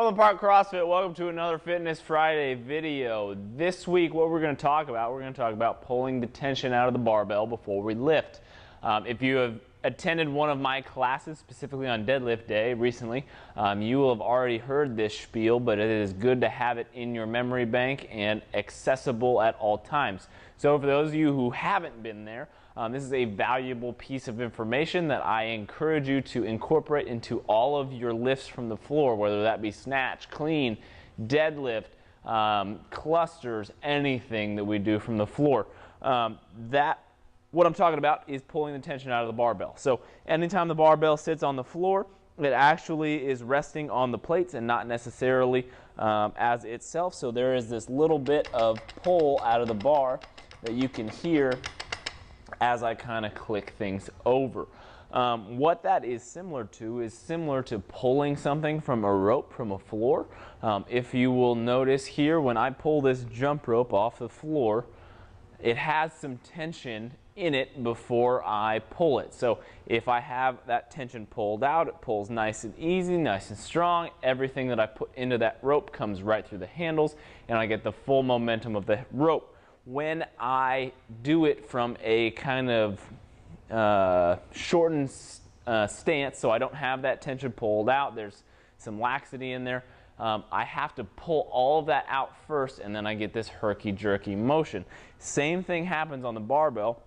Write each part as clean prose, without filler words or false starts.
Overland Park CrossFit, welcome to another Fitness Friday video. This week what we're going to talk about pulling the tension out of the barbell before we lift. If you have attended one of my classes, specifically on deadlift day recently, you will have already heard this spiel, but it is good to have it in your memory bank and accessible at all times. So for those of you who haven't been there, this is a valuable piece of information that I encourage you to incorporate into all of your lifts from the floor, whether that be snatch, clean, deadlift, clusters, anything that we do from the floor. What I'm talking about is pulling the tension out of the barbell. So anytime the barbell sits on the floor, it actually is resting on the plates and not necessarily as itself. So there is this little bit of pull out of the bar that you can hear as I kind of click things over. What that is similar to pulling something from a rope from a floor. If you will notice here, when I pull this jump rope off the floor, it has some tension in it before I pull it. So if I have that tension pulled out, it pulls nice and easy, nice and strong. Everything that I put into that rope comes right through the handles, and I get the full momentum of the rope. When I do it from a kind of shortened stance, so I don't have that tension pulled out, there's some laxity in there, I have to pull all of that out first, and then I get this herky-jerky motion. Same thing happens on the barbell.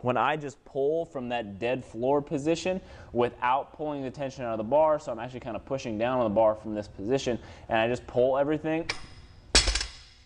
When I just pull from that dead floor position without pulling the tension out of the bar, so I'm actually kind of pushing down on the bar from this position, and I just pull everything,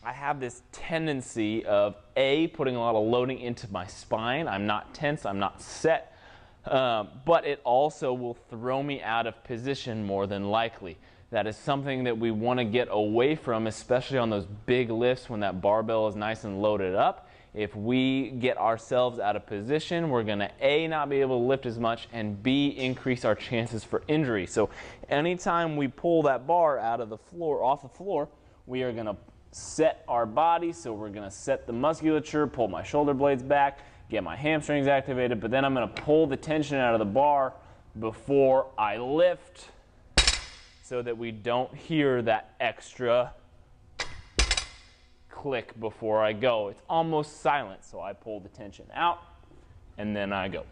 I have this tendency of putting a lot of loading into my spine. I'm not tense, I'm not set, but it also will throw me out of position more than likely. That is something that we want to get away from, especially on those big lifts when that barbell is nice and loaded up. If we get ourselves out of position, we're going to A, not be able to lift as much, and B, increase our chances for injury. So anytime we pull that bar out of the floor, off the floor, we are going to set our body. So we're going to set the musculature, pull my shoulder blades back, get my hamstrings activated, but then I'm going to pull the tension out of the bar before I lift so that we don't hear that extra click before I go. It's almost silent, so I pull the tension out and then I go.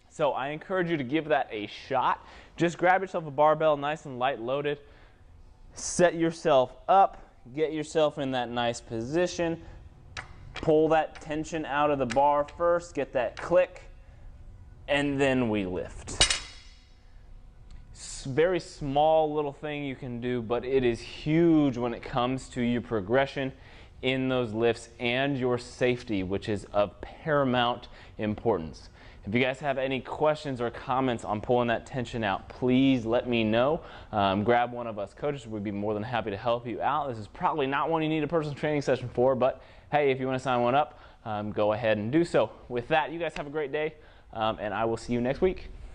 So I encourage you to give that a shot. Just grab yourself a barbell, nice and light loaded, set yourself up, get yourself in that nice position, pull that tension out of the bar first, get that click, and then we lift. Very small little thing you can do, but it is huge when it comes to your progression in those lifts and your safety, which is of paramount importance. If you guys have any questions or comments on pulling that tension out, please let me know. Grab one of us coaches. We'd be more than happy to help you out. This is probably not one you need a personal training session for, but hey, if you want to sign one up, go ahead and do so. With that, you guys have a great day, and I will see you next week.